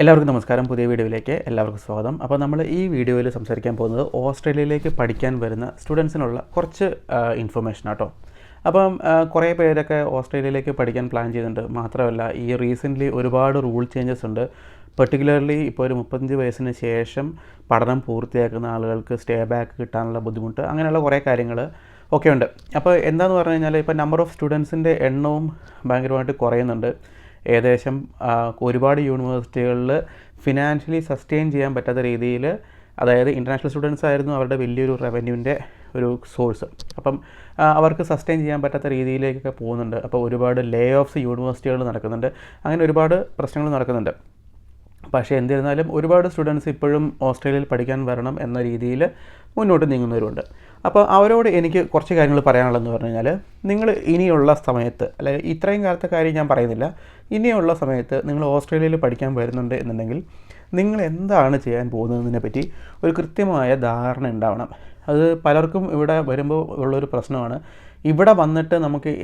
എല്ലാവർക്കും നമസ്കാരം. പുതിയ വീഡിയോയിലേക്ക് എല്ലാവർക്കും സ്വാഗതം. അപ്പോൾ നമ്മൾ ഈ വീഡിയോയിൽ സംസാരിക്കാൻ പോകുന്നത് ഓസ്ട്രേലിയയിലേക്ക് പഠിക്കാൻ വരുന്ന സ്റ്റുഡൻസിനുള്ള കുറച്ച് ഇൻഫർമേഷൻ ആട്ടോ. അപ്പം കുറേ പേരൊക്കെ ഓസ്ട്രേലിയയിലേക്ക് പഠിക്കാൻ പ്ലാൻ ചെയ്യുന്നുണ്ട്. മാത്രമല്ല, ഈ റീസെൻ്റ്ലി ഒരുപാട് റൂൾ ചേഞ്ചസ് ഉണ്ട്. പെർട്ടിക്കുലർലി ഇപ്പോൾ ഒരു 35 വയസ്സിന് ശേഷം പഠനം പൂർത്തിയാക്കുന്ന ആളുകൾക്ക് സ്റ്റേ ബാക്ക് കിട്ടാനുള്ള ബുദ്ധിമുട്ട്, അങ്ങനെയുള്ള കുറേ കാര്യങ്ങൾ ഒക്കെ ഉണ്ട്. അപ്പോൾ എന്താണെന്ന് പറഞ്ഞു കഴിഞ്ഞാൽ, ഇപ്പോൾ നമ്പർ ഓഫ് സ്റ്റുഡൻസിൻ്റെ എണ്ണവും ഭയങ്കരമായിട്ട് കുറയുന്നുണ്ട്. ഏകദേശം ഒരുപാട് യൂണിവേഴ്സിറ്റികളിൽ ഫിനാൻഷ്യലി സസ്റ്റെയിൻ ചെയ്യാൻ പറ്റാത്ത രീതിയിൽ, അതായത് ഇൻ്റർനാഷണൽ സ്റ്റുഡൻസ് ആയിരുന്നു അവരുടെ വലിയൊരു റവന്യൂവിൻ്റെ ഒരു സോഴ്സ്. അപ്പം അവർക്ക് സസ്റ്റെയിൻ ചെയ്യാൻ പറ്റാത്ത രീതിയിലേക്കൊക്കെ പോകുന്നുണ്ട്. അപ്പോൾ ഒരുപാട് ലേ ഓഫ്സ് യൂണിവേഴ്സിറ്റികൾ നടക്കുന്നുണ്ട്. അങ്ങനെ ഒരുപാട് പ്രശ്നങ്ങൾ നടക്കുന്നുണ്ട്. പക്ഷേ എന്നിരുന്നാലും ഒരുപാട് സ്റ്റുഡൻസ് ഇപ്പോഴും ഓസ്ട്രേലിയയിൽ പഠിക്കാൻ വരണം എന്ന രീതിയിൽ മുന്നോട്ട് നീങ്ങുന്നവരുണ്ട്. അപ്പോൾ അവരോട് എനിക്ക് കുറച്ച് കാര്യങ്ങൾ പറയാനുള്ളതെന്ന് പറഞ്ഞു കഴിഞ്ഞാൽ, നിങ്ങൾ ഇനിയുള്ള സമയത്ത്, അല്ലെങ്കിൽ ഇത്രയും കാലത്തെ കാര്യം ഞാൻ പറയുന്നില്ല, ഇനിയുള്ള സമയത്ത് നിങ്ങൾ ഓസ്ട്രേലിയയിൽ പഠിക്കാൻ വരുന്നുണ്ട് എന്നുണ്ടെങ്കിൽ നിങ്ങൾ എന്താണ് ചെയ്യാൻ പോകുന്നതിനെ പറ്റി ഒരു കൃത്യമായ ധാരണ ഉണ്ടാവണം. അത് പലർക്കും ഇവിടെ വരുമ്പോൾ ഉള്ളൊരു പ്രശ്നമാണ്. ഇവിടെ വന്നിട്ട് നമുക്ക്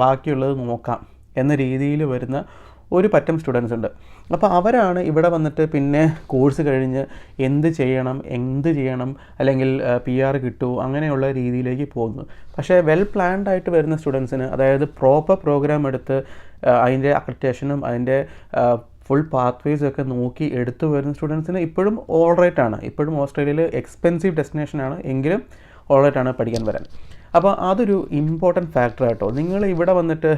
ബാക്കിയുള്ളത് നോക്കാം എന്ന രീതിയിൽ വരുന്ന ഒരു പറ്റം സ്റ്റുഡൻസ് ഉണ്ട്. അപ്പോൾ അവരാണ് ഇവിടെ വന്നിട്ട് പിന്നെ കോഴ്സ് കഴിഞ്ഞ് എന്ത് ചെയ്യണം അല്ലെങ്കിൽ PR കിട്ടുമോ അങ്ങനെയുള്ള രീതിയിലേക്ക് പോകുന്നു. പക്ഷേ വെൽ പ്ലാൻഡ് ആയിട്ട് വരുന്ന സ്റ്റുഡൻസിന്, അതായത് പ്രോപ്പർ പ്രോഗ്രാം എടുത്ത് അതിൻ്റെ അക്രഡിറ്റേഷനും അതിൻ്റെ ഫുൾ പാത്വേസും ഒക്കെ നോക്കി എടുത്തു വരുന്ന സ്റ്റുഡൻസിന് ഇപ്പോഴും ഓൾറൈറ്റാണ്. ഇപ്പോഴും ഓസ്ട്രേലിയയിൽ എക്സ്പെൻസീവ് ഡെസ്റ്റിനേഷനാണ്, എങ്കിലും ഓൾറൈറ്റാണ് പഠിക്കാൻ വരാൻ. അപ്പോൾ അതൊരു ഇമ്പോർട്ടൻറ്റ് ഫാക്ടറായിട്ടോ. നിങ്ങൾ ഇവിടെ വന്നിട്ട്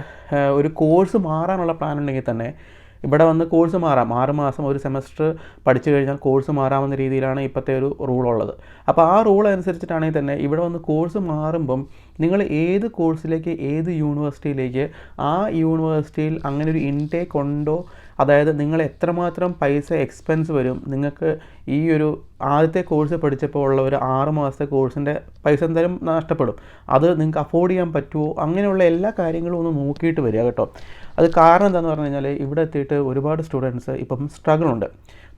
ഒരു കോഴ്സ് മാറാനുള്ള പ്ലാൻ ഉണ്ടെങ്കിൽ തന്നെ ഇവിടെ വന്ന് കോഴ്സ് മാറാം. 6 മാസം ഒരു സെമസ്റ്റർ പഠിച്ചു കഴിഞ്ഞാൽ കോഴ്സ് മാറാവുന്ന രീതിയിലാണ് ഇപ്പോഴത്തെ ഒരു റൂളുള്ളത്. അപ്പോൾ ആ റൂൾ അനുസരിച്ചിട്ടാണെങ്കിൽ തന്നെ ഇവിടെ വന്ന് കോഴ്സ് മാറുമ്പം നിങ്ങൾ ഏത് കോഴ്സിലേക്ക്, ഏത് യൂണിവേഴ്സിറ്റിയിലേക്ക്, ആ യൂണിവേഴ്സിറ്റിയിൽ അങ്ങനെ ഒരു ഇൻടേക്ക് ഉണ്ടോ, അതായത് നിങ്ങൾ എത്രമാത്രം പൈസ എക്സ്പെൻസ് വരും, നിങ്ങൾക്ക് ഈ ഒരു ആദ്യത്തെ കോഴ്സ് പഠിച്ചപ്പോൾ ഉള്ള ഒരു 6 മാസത്തെ കോഴ്സിൻ്റെ പൈസ എന്തായാലും നഷ്ടപ്പെടും, അത് നിങ്ങൾക്ക് അഫോർഡ് ചെയ്യാൻ പറ്റുമോ, അങ്ങനെയുള്ള എല്ലാ കാര്യങ്ങളും ഒന്ന് നോക്കിയിട്ട് വരിക കേട്ടോ. അത് കാരണം എന്താണെന്ന് പറഞ്ഞു കഴിഞ്ഞാൽ, ഇവിടെ എത്തിയിട്ട് ഒരുപാട് സ്റ്റുഡൻസ് ഇപ്പം സ്ട്രഗിളുണ്ട്.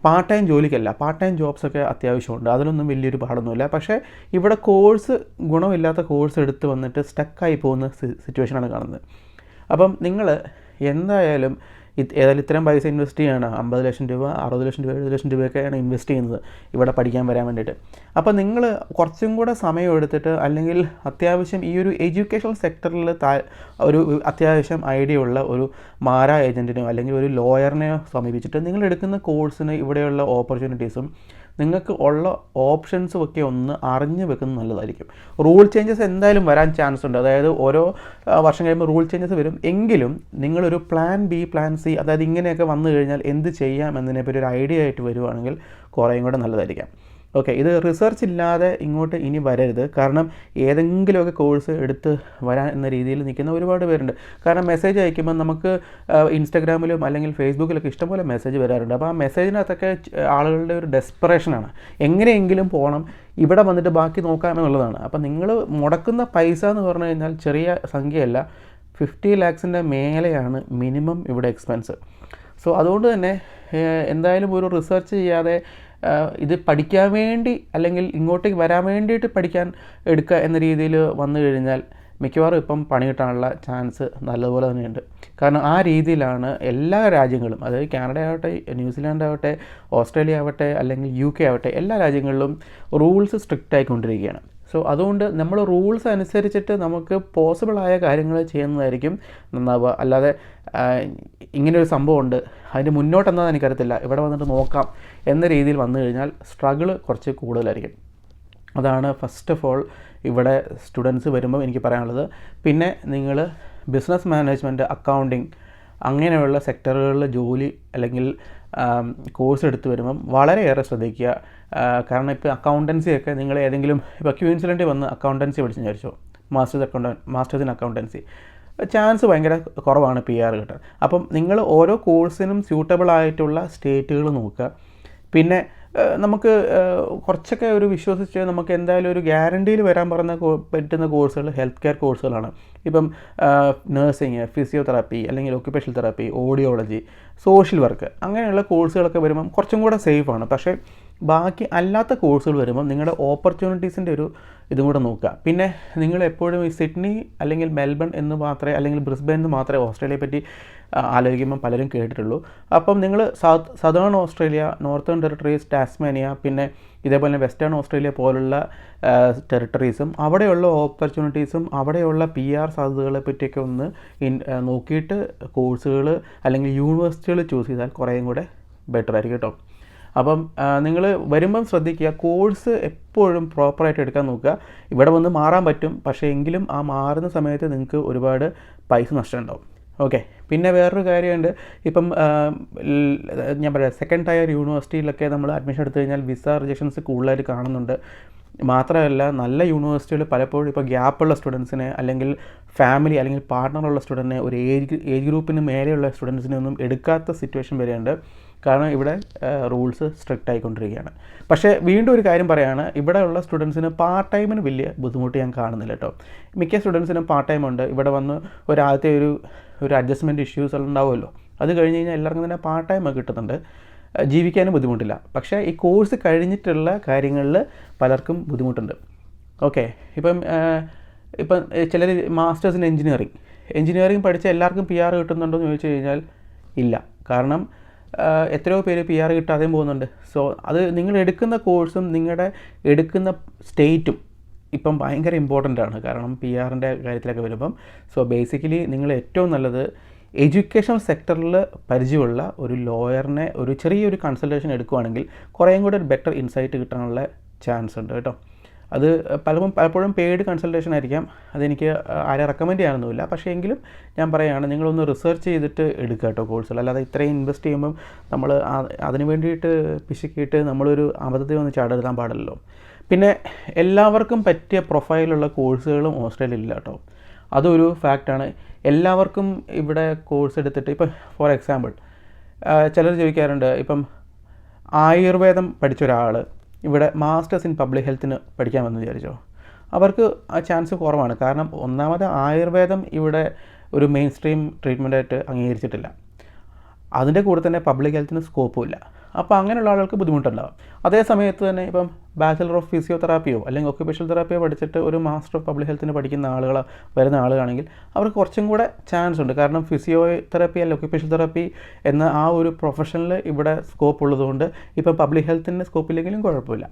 പാർട്ട് ടൈം ജോലിക്കല്ല, പാർട്ട് ടൈം ജോബ്സൊക്കെ അത്യാവശ്യമുണ്ട്, അതിലൊന്നും വലിയൊരു പാടൊന്നുമില്ല. പക്ഷേ ഇവിടെ ഗുണമില്ലാത്ത കോഴ്സ് എടുത്ത് വന്നിട്ട് സ്റ്റക്കായി പോകുന്ന സിറ്റുവേഷനാണ് കാണുന്നത്. അപ്പം നിങ്ങൾ എന്തായാലും ഇത്രയും പൈസ ഇൻവെസ്റ്റ് ചെയ്യാണ്, 50 ലക്ഷം രൂപ, 60 ലക്ഷം രൂപ, 70 ലക്ഷം രൂപയൊക്കെയാണ് ഇൻവെസ്റ്റ് ചെയ്യുന്നത് ഇവിടെ പഠിക്കാൻ വരാൻ വേണ്ടിയിട്ട്. അപ്പോൾ നിങ്ങൾ കുറച്ചും കൂടെ സമയം എടുത്തിട്ട്, അല്ലെങ്കിൽ അത്യാവശ്യം ഈ ഒരു എഡ്യൂക്കേഷണൽ സെക്ടറിൽ ഒരു അത്യാവശ്യം ഐഡിയ ഉള്ള ഒരു മാര ഏജൻറ്റിനെയോ അല്ലെങ്കിൽ ഒരു ലോയറിനെയോ സമീപിച്ചിട്ട് നിങ്ങൾ എടുക്കുന്ന കോഴ്സിന് ഇവിടെയുള്ള ഓപ്പർച്യൂണിറ്റീസും നിങ്ങൾക്ക് ഉള്ള ഓപ്ഷൻസും ഒക്കെ ഒന്ന് അറിഞ്ഞു വെക്കുന്നത് നല്ലതായിരിക്കും. റൂൾ ചേഞ്ചസ് എന്തായാലും വരാൻ ചാൻസ് ഉണ്ട്. അതായത് ഓരോ വർഷം കഴിയുമ്പോൾ റൂൾ ചേഞ്ചസ് വരും. എങ്കിലും നിങ്ങളൊരു പ്ലാൻ ബി, പ്ലാൻ സി, അതായത് ഇങ്ങനെയൊക്കെ വന്നു കഴിഞ്ഞാൽ എന്ത് ചെയ്യാം എന്നതിനെപ്പറ്റി ഒരു ഐഡിയ ആയിട്ട് വരുവാണെങ്കിൽ കുറേയും കൂടെ നല്ലതായിരിക്കാം. ഓക്കെ, ഇത് റിസർച്ച് ഇല്ലാതെ ഇങ്ങോട്ട് ഇനി വരരുത്. കാരണം ഏതെങ്കിലുമൊക്കെ കോഴ്സ് എടുത്ത് വരാൻ എന്ന രീതിയിൽ നിൽക്കുന്ന ഒരുപാട് പേരുണ്ട്. കാരണം മെസ്സേജ് അയക്കുമ്പോൾ നമുക്ക് ഇൻസ്റ്റാഗ്രാമിലും അല്ലെങ്കിൽ ഫേസ്ബുക്കിലൊക്കെ ഇഷ്ടംപോലെ മെസ്സേജ് വരാറുണ്ട്. അപ്പോൾ ആ മെസ്സേജിനകത്തൊക്കെ ആളുകളുടെ ഒരു ഡെസ്പറേഷനാണ്, എങ്ങനെയെങ്കിലും പോകണം, ഇവിടെ വന്നിട്ട് ബാക്കി നോക്കാമെന്നുള്ളതാണ്. അപ്പോൾ നിങ്ങൾ മുടക്കുന്ന പൈസ എന്ന് പറഞ്ഞു കഴിഞ്ഞാൽ ചെറിയ സംഖ്യയല്ല, 50 ലാക്സിൻ്റെ മേലെയാണ് മിനിമം ഇവിടെ എക്സ്പെൻസ്. സോ അതുകൊണ്ട് തന്നെ എന്തായാലും ഒരു റിസർച്ച് ചെയ്യാതെ ഇത് പഠിക്കാൻ വേണ്ടി അല്ലെങ്കിൽ ഇങ്ങോട്ടേക്ക് വരാൻ വേണ്ടിയിട്ട് പഠിക്കാൻ എടുക്കുക എന്ന രീതിയിൽ വന്നു കഴിഞ്ഞാൽ മിക്കവാറും ഇപ്പം പണി കിട്ടാനുള്ള ചാൻസ് നല്ലതുപോലെ തന്നെയുണ്ട്. കാരണം ആ രീതിയിലാണ് എല്ലാ രാജ്യങ്ങളും, അതായത് കാനഡ ആവട്ടെ, ന്യൂസിലാൻഡ് ആവട്ടെ, ഓസ്ട്രേലിയ ആവട്ടെ, അല്ലെങ്കിൽ UK ആവട്ടെ, എല്ലാ രാജ്യങ്ങളിലും റൂൾസ് സ്ട്രിക്റ്റ് ആയിക്കൊണ്ടിരിക്കുകയാണ്. സോ അതുകൊണ്ട് നമ്മൾ റൂൾസ് അനുസരിച്ചിട്ട് നമുക്ക് പോസിബിളായ കാര്യങ്ങൾ ചെയ്യുന്നതായിരിക്കും നന്നാവുക. അല്ലാതെ ഇങ്ങനെയൊരു സംഭവമുണ്ട്, അതിൻ്റെ മുന്നോട്ടെന്താണെന്ന് എനിക്കറിയത്തില്ല, ഇവിടെ വന്നിട്ട് നോക്കാം എന്ന രീതിയിൽ വന്നു കഴിഞ്ഞാൽ സ്ട്രഗിൾ കുറച്ച് കൂടുതലായിരിക്കും. അതാണ് ഫസ്റ്റ് ഓഫ് ഓൾ ഇവിടെ സ്റ്റുഡൻസ് വരുമ്പോൾ എനിക്ക് പറയാനുള്ളത്. പിന്നെ നിങ്ങൾ ബിസിനസ് മാനേജ്മെൻറ്റ്, അക്കൗണ്ടിങ് അങ്ങനെയുള്ള സെക്ടറുകളിൽ ജോലി അല്ലെങ്കിൽ കോഴ്സ് എടുത്ത് വരുമ്പം വളരെയേറെ ശ്രദ്ധിക്കുക. കാരണം ഇപ്പോൾ അക്കൗണ്ടൻസിയൊക്കെ നിങ്ങൾ ഏതെങ്കിലും ഇപ്പോൾ ക്യൂൻസിലൻറ്റിൽ വന്ന് അക്കൗണ്ടൻസി പഠിച്ചെന്ന് വിചാരിച്ചോ, മാസ്റ്റേഴ്സ് ഇൻ അക്കൗണ്ടൻസി, ചാൻസ് ഭയങ്കര കുറവാണ് PR കിട്ടാൻ. അപ്പം നിങ്ങൾ ഓരോ കോഴ്സിനും സ്യൂട്ടബിൾ ആയിട്ടുള്ള സ്റ്റേറ്റുകൾ നോക്കുക. പിന്നെ നമുക്ക് കുറച്ചൊക്കെ ഒരു വിശ്വസിച്ച് നമുക്ക് എന്തായാലും ഒരു ഗ്യാരണ്ടിയിൽ വരാൻ പറ്റുന്ന കോഴ്സുകൾ ഹെൽത്ത് കെയർ കോഴ്സുകളാണ്. ഇപ്പം നഴ്സിംഗ്, ഫിസിയോതെറാപ്പി, അല്ലെങ്കിൽ occupational therapy, audiology, social work, അങ്ങനെയുള്ള കോഴ്സുകളൊക്കെ വരുമ്പം കുറച്ചും കൂടെ സേഫാണ്. പക്ഷേ ബാക്കി അല്ലാത്ത കോഴ്സുകൾ വരുമ്പം നിങ്ങളുടെ ഓപ്പർച്യൂണിറ്റീസിൻ്റെ ഒരു ഇതും കൂടെ നോക്കുക. പിന്നെ നിങ്ങൾ എപ്പോഴും ഈ സിഡ്നി അല്ലെങ്കിൽ മെൽബൺ എന്ന് മാത്രമേ, അല്ലെങ്കിൽ ബ്രിസ്ബെൻ എന്ന് മാത്രമേ ഓസ്ട്രേലിയയെ പറ്റി ആലോചിക്കുമ്പോൾ പലരും കേട്ടിട്ടുള്ളൂ. അപ്പം നിങ്ങൾ southern Australia, northern territories, Tasmania, പിന്നെ ഇതേപോലെ വെസ്റ്റേൺ ഓസ്ട്രേലിയ പോലുള്ള ടെറിട്ടറീസും അവിടെയുള്ള ഓപ്പർച്യൂണിറ്റീസും അവിടെയുള്ള PR സാധ്യതകളെ പറ്റിയൊക്കെ ഒന്ന് നോക്കിയിട്ട് കോഴ്സുകൾ അല്ലെങ്കിൽ യൂണിവേഴ്സിറ്റികൾ ചൂസ് ചെയ്താൽ കുറേയും കൂടെ ബെറ്റർ ആയിരിക്കും കേട്ടോ. അപ്പം നിങ്ങൾ വരുമ്പം ശ്രദ്ധിക്കുക, കോഴ്സ് എപ്പോഴും പ്രോപ്പറായിട്ട് എടുക്കാൻ നോക്കുക. ഇവിടെ വന്ന് മാറാൻ പറ്റും, പക്ഷേ എങ്കിലും ആ മാറുന്ന സമയത്ത് നിങ്ങൾക്ക് ഒരുപാട് പൈസ നഷ്ടം ഉണ്ടാവും. ഓക്കെ, പിന്നെ വേറൊരു കാര്യമുണ്ട്. ഇപ്പം ഞാൻ പറയാം, സെക്കൻഡ് ടയർ യൂണിവേഴ്സിറ്റിയിലൊക്കെ നമ്മൾ അഡ്മിഷൻ എടുത്തു കഴിഞ്ഞാൽ വിസ റിജക്ഷൻസ് കൂടുതലായിട്ട് കാണുന്നുണ്ട്. മാത്രമല്ല നല്ല യൂണിവേഴ്സിറ്റികൾ പലപ്പോഴും ഇപ്പോൾ ഗ്യാപ്പുള്ള സ്റ്റുഡൻസിനെ അല്ലെങ്കിൽ ഫാമിലി അല്ലെങ്കിൽ പാർട്ട്ണറുള്ള സ്റ്റുഡൻറ്റിനെ ഒരു ഏജ് ഗ്രൂപ്പിന് മേലെയുള്ള സ്റ്റുഡൻസിനെ ഒന്നും എടുക്കാത്ത സിറ്റുവേഷൻ വരെയുണ്ട്. കാരണം ഇവിടെ റൂൾസ് സ്ട്രിക്റ്റ് ആയിക്കൊണ്ടിരിക്കുകയാണ്. പക്ഷേ വീണ്ടും ഒരു കാര്യം പറയുകയാണ്, ഇവിടെ ഉള്ള സ്റ്റുഡൻസിന് പാർട്ട് ടൈമിന് വലിയ ബുദ്ധിമുട്ട് ഞാൻ കാണുന്നില്ല കേട്ടോ. മിക്ക സ്റ്റുഡൻസിനും പാർട്ട് ടൈം ഉണ്ട്. ഇവിടെ വന്ന് ആദ്യത്തെ ഒരു അഡ്ജസ്റ്റ്മെൻറ്റ് ഇഷ്യൂസ് ഉണ്ടാവുമല്ലോ, അത് കഴിഞ്ഞ് കഴിഞ്ഞാൽ എല്ലാവർക്കും തന്നെ പാർട്ട് ടൈം കിട്ടുന്നുണ്ട്, ജീവിക്കാനും ബുദ്ധിമുട്ടില്ല. പക്ഷേ ഈ കോഴ്സ് കഴിഞ്ഞിട്ടുള്ള കാര്യങ്ങളിൽ പലർക്കും ബുദ്ധിമുട്ടുണ്ട്. ഓക്കെ, ഇപ്പം ചിലർ മാസ്റ്റേഴ്സ് ഇൻ എഞ്ചിനീയറിംഗ് പഠിച്ച എല്ലാവർക്കും PR കിട്ടുന്നുണ്ടോ എന്ന് ചോദിച്ചു കഴിഞ്ഞാൽ ഇല്ല. കാരണം എത്രയോ പേര് PR കിട്ടാതെയും പോകുന്നുണ്ട്. സോ അത് നിങ്ങൾ എടുക്കുന്ന കോഴ്സും നിങ്ങളുടെ എടുക്കുന്ന സ്റ്റേറ്റും ഇപ്പം ഭയങ്കര ഇമ്പോർട്ടൻ്റ് ആണ്. കാരണം PRൻ്റെ കാര്യത്തിലൊക്കെ വരുമ്പം ബേസിക്കലി നിങ്ങൾ ഏറ്റവും നല്ലത് എഡ്യൂക്കേഷൻ സെക്ടറിൽ പരിചയമുള്ള ഒരു ലോയറിനെ ഒരു ചെറിയൊരു കൺസൾട്ടേഷൻ എടുക്കുകയാണെങ്കിൽ കുറേയും കൂടെ ഒരു ബെറ്റർ ഇൻസൈറ്റ് കിട്ടാനുള്ള ചാൻസ് ഉണ്ട് കേട്ടോ. അത് പലപ്പോഴും പെയ്ഡ് കൺസൾട്ടേഷൻ ആയിരിക്കാം. അതെനിക്ക് ആരെ റെക്കമെൻഡ് ചെയ്യാനൊന്നുമില്ല. പക്ഷേ എങ്കിലും ഞാൻ പറയുകയാണ്, നിങ്ങളൊന്ന് റിസർച്ച് ചെയ്തിട്ട് എടുക്കുക കേട്ടോ കോഴ്സുകൾ. അല്ലാതെ ഇത്രയും ഇൻവെസ്റ്റ് ചെയ്യുമ്പം നമ്മൾ അതിന് വേണ്ടിയിട്ട് പിശുക്കിയിട്ട് നമ്മളൊരു അബദ്ധത്തിൽ ഒന്ന് ചാടെടുക്കാൻ പാടില്ലല്ലോ. പിന്നെ എല്ലാവർക്കും പറ്റിയ പ്രൊഫൈലുള്ള കോഴ്സുകളും ഓസ്ട്രേലിയയിൽ ഇല്ല കേട്ടോ. അതൊരു ഫാക്റ്റാണ്. എല്ലാവർക്കും ഇവിടെ കോഴ്സ് എടുത്തിട്ട് ഇപ്പം ഫോർ എക്സാമ്പിൾ ചിലർ ചോദിക്കാറുണ്ട്, ഇപ്പം ആയുർവേദം പഠിച്ച ഒരാൾ ഇവിടെ മാസ്റ്റേഴ്സ് ഇൻ പബ്ലിക് ഹെൽത്തിന് പഠിക്കാമെന്ന് വിചാരിച്ചോ, അവർക്ക് ആ ചാൻസ് കുറവാണ്. കാരണം ഒന്നാമത് ആയുർവേദം ഇവിടെ ഒരു മെയിൻ സ്ട്രീം ട്രീറ്റ്മെൻറ്റായിട്ട് അംഗീകരിച്ചിട്ടില്ല. അതിൻ്റെ കൂടെ തന്നെ പബ്ലിക് ഹെൽത്തിന് സ്കോപ്പും ഇല്ല. അപ്പോൾ അങ്ങനെയുള്ള ആളുകൾക്ക് ബുദ്ധിമുട്ടുണ്ടാകും. അതേ സമയത്ത് തന്നെ ഇപ്പം ബാച്ചലർ ഓഫ് ഫിസിയോതെറാപ്പിയോ അല്ലെങ്കിൽ ഒക്യുപേഷണൽ തെറാപ്പിയോ പഠിച്ചിട്ട് ഒരു മാസ്റ്റർ ഓഫ് പബ്ലിക് ഹെൽത്തിന് പഠിക്കുന്ന വരുന്ന ആളുകളാണെങ്കിൽ അവർക്ക് കുറച്ചും കൂടെ ചാൻസ് ഉണ്ട്. കാരണം ഫിസിയോതെറാപ്പി അല്ലെങ്കിൽ ഒക്യുപേഷണൽ തെറാപ്പി എന്ന ആ ഒരു പ്രൊഫഷനിൽ ഇവിടെ സ്കോപ്പ് ഉള്ളതുകൊണ്ട് ഇപ്പം പബ്ലിക് ഹെൽത്തിൻ്റെ സ്കോപ്പില്ലെങ്കിലും കുഴപ്പമില്ല.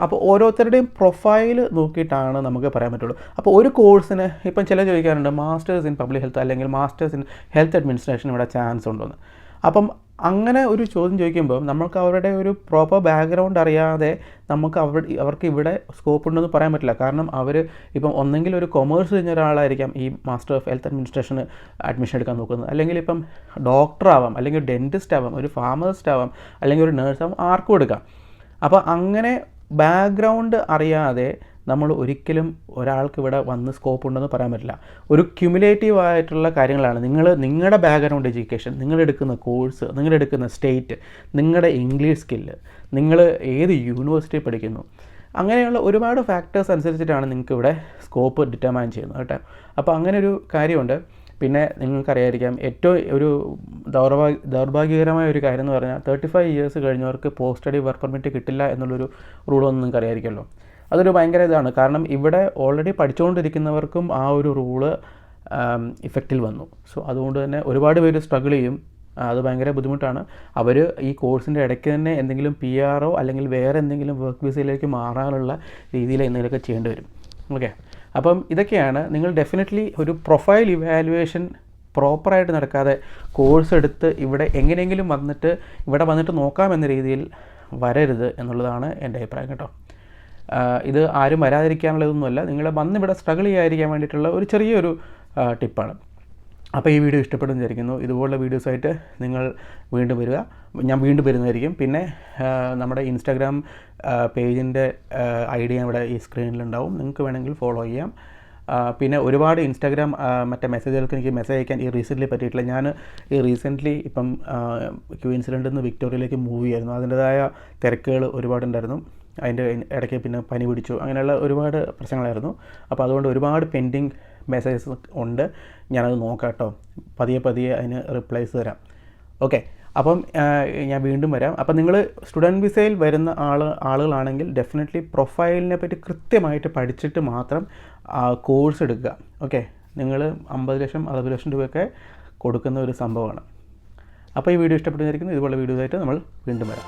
അപ്പോൾ ഓരോരുത്തരുടെയും പ്രൊഫൈൽ നോക്കിയിട്ടാണ് നമുക്ക് പറയാൻ പറ്റുള്ളൂ. അപ്പോൾ ഒരു കോഴ്സിന് ഇപ്പം ചില ചോദിക്കാറുണ്ട്, മാസ്റ്റേഴ്സ് ഇൻ പബ്ലിക് ഹെൽത്ത് അല്ലെങ്കിൽ മാസ്റ്റേഴ്സ് ഇൻ ഹെൽത്ത് അഡ്മിനിസ്ട്രേഷൻ ഇവിടെ ചാൻസ് ഉണ്ടോയെന്ന്. അപ്പം അങ്ങനെ ഒരു ചോദ്യം ചോദിക്കുമ്പോൾ നമുക്ക് അവരുടെ ഒരു പ്രോപ്പർ ബാക്ക്ഗ്രൗണ്ട് അറിയാതെ നമുക്ക് അവർക്ക് ഇവിടെ സ്കോപ്പ് ഉണ്ടെന്ന് പറയാൻ പറ്റില്ല. കാരണം അവർ ഇപ്പം ഒന്നെങ്കിൽ ഒരു കൊമേഴ്സ് കഴിഞ്ഞ ഒരാളായിരിക്കാം ഈ master of health administration admission എടുക്കാൻ നോക്കുന്നത്, അല്ലെങ്കിൽ ഇപ്പം ഡോക്ടർ ആവാം, അല്ലെങ്കിൽ ഒരു ഡെൻറ്റിസ്റ്റ് ആവാം, ഒരു ഫാർമസിസ്റ്റ് ആവാം, അല്ലെങ്കിൽ ഒരു നേഴ്സ് ആവാം, ആർക്കും എടുക്കാം. അപ്പോൾ അങ്ങനെ ബാക്ക്ഗ്രൗണ്ട് അറിയാതെ നമ്മൾ ഒരിക്കലും ഒരാൾക്ക് ഇവിടെ വന്ന് സ്കോപ്പ് ഉണ്ടെന്ന് പറയാൻ പറ്റില്ല. ഒരു ക്യുമുലേറ്റീവ് ആയിട്ടുള്ള കാര്യങ്ങളാണ്. നിങ്ങളുടെ ബാക്ക്ഗ്രൗണ്ട് എഡ്യൂക്കേഷൻ, നിങ്ങളെടുക്കുന്ന കോഴ്സ്, നിങ്ങളെടുക്കുന്ന സ്റ്റേറ്റ്, നിങ്ങളുടെ ഇംഗ്ലീഷ് സ്കില്ല്, നിങ്ങൾ ഏത് യൂണിവേഴ്സിറ്റി പഠിക്കുന്നു, അങ്ങനെയുള്ള ഒരുപാട് ഫാക്ടേഴ്സ് അനുസരിച്ചിട്ടാണ് നിങ്ങൾക്ക് ഇവിടെ സ്കോപ്പ് ഡിറ്റർമൈൻ ചെയ്യുന്നത് കേട്ടോ. അപ്പോൾ അങ്ങനെ ഒരു കാര്യമുണ്ട്. പിന്നെ നിങ്ങൾക്കറിയായിരിക്കാം, ഏറ്റവും ഒരു ദൗർഭാഗ്യകരമായ ഒരു കാര്യം എന്ന് പറഞ്ഞാൽ 35 ഇയേഴ്സ് കഴിഞ്ഞവർക്ക് പോസ്റ്റ് സ്റ്റഡി വർക്ക് പെർമിറ്റ് കിട്ടില്ല എന്നുള്ളൊരു റൂളൊന്നും നിങ്ങൾക്ക് അറിയാമായിരിക്കുമല്ലോ. അതൊരു ഭയങ്കര ഇതാണ്. കാരണം ഇവിടെ ഓൾറെഡി പഠിച്ചുകൊണ്ടിരിക്കുന്നവർക്കും ആ ഒരു റൂള് ഇഫക്റ്റിൽ വന്നു. അതുകൊണ്ട് തന്നെ ഒരുപാട് പേര് സ്ട്രഗിൾ ചെയ്യും. അത് ഭയങ്കര ബുദ്ധിമുട്ടാണ്. അവർ ഈ കോഴ്സിൻ്റെ ഇടയ്ക്ക് തന്നെ എന്തെങ്കിലും PR അല്ലെങ്കിൽ വേറെ എന്തെങ്കിലും വർക്ക് വിസയിലേക്ക് മാറാനുള്ള രീതിയിൽ എന്തെങ്കിലുമൊക്കെ ചെയ്യേണ്ടി വരും. ഓക്കെ, അപ്പം ഇതൊക്കെയാണ്. നിങ്ങൾ ഡെഫിനറ്റ്ലി ഒരു പ്രൊഫൈൽ ഇവാലുവേഷൻ പ്രോപ്പറായിട്ട് നടക്കാതെ കോഴ്സ് എടുത്ത് ഇവിടെ എങ്ങനെയെങ്കിലും ഇവിടെ വന്നിട്ട് നോക്കാമെന്ന രീതിയിൽ വരരുത് എന്നുള്ളതാണ് എൻ്റെ അഭിപ്രായം കേട്ടോ. ഇത് ആരും വരാതിരിക്കാനുള്ളതൊന്നുമല്ല, നിങ്ങൾ വന്നിവിടെ സ്ട്രഗിൾ ചെയ്യാതിരിക്കാൻ വേണ്ടിയിട്ടുള്ള ഒരു ചെറിയൊരു ടിപ്പാണ്. അപ്പോൾ ഈ വീഡിയോ ഇഷ്ടപ്പെടുമെന്ന് വിചാരിക്കുന്നു. ഇതുപോലുള്ള വീഡിയോസായിട്ട് നിങ്ങൾ വീണ്ടും വരിക, ഞാൻ വീണ്ടും വരുന്നതായിരിക്കും. പിന്നെ നമ്മുടെ ഇൻസ്റ്റാഗ്രാം പേജിൻ്റെ ID ഇവിടെ ഈ സ്ക്രീനിലുണ്ടാവും, നിങ്ങൾക്ക് വേണമെങ്കിൽ ഫോളോ ചെയ്യാം. പിന്നെ ഒരുപാട് ഇൻസ്റ്റാഗ്രാം മറ്റേ മെസ്സേജുകൾക്ക് എനിക്ക് മെസ്സേജ് അയക്കാൻ ഈ റീസെൻ്റ്ലി പറ്റിയിട്ടില്ല. ഞാൻ ഈ റീസെൻ്റ്ലി ഇപ്പം ക്വീൻസ്ലാൻഡിൽ നിന്ന് വിക്ടോറിയയിലേക്ക് മൂവ് ചെയ്യായിരുന്നു. അതിൻ്റെതായ തിരക്കുകൾ ഒരുപാടുണ്ടായിരുന്നു. അതിൻ്റെ ഇടയ്ക്ക് പിന്നെ പനി പിടിച്ചു, അങ്ങനെയുള്ള ഒരുപാട് പ്രശ്നങ്ങളായിരുന്നു. അപ്പോൾ അതുകൊണ്ട് ഒരുപാട് പെൻഡിങ് മെസ്സേജസ് ഉണ്ട്. ഞാനത് നോക്കാം കേട്ടോ. പതിയെ അതിന് റിപ്ലൈസ് തരാം. ഓക്കെ, അപ്പം ഞാൻ വീണ്ടും വരാം. അപ്പം നിങ്ങൾ സ്റ്റുഡൻറ്റ് വിസയിൽ വരുന്ന ആളുകളാണെങ്കിൽ ഡെഫിനറ്റ്ലി പ്രൊഫൈലിനെ പറ്റി കൃത്യമായിട്ട് പഠിച്ചിട്ട് മാത്രം കോഴ്സ് എടുക്കുക. ഓക്കെ, നിങ്ങൾ 50 ലക്ഷം 60 ലക്ഷം രൂപയൊക്കെ കൊടുക്കുന്ന ഒരു സംഭവമാണ്. അപ്പോൾ ഈ വീഡിയോ ഇഷ്ടപ്പെട്ടിരിക്കുന്നു. ഇതുപോലെ വീഡിയോ ആയിട്ട് നമ്മൾ വീണ്ടും വരാം.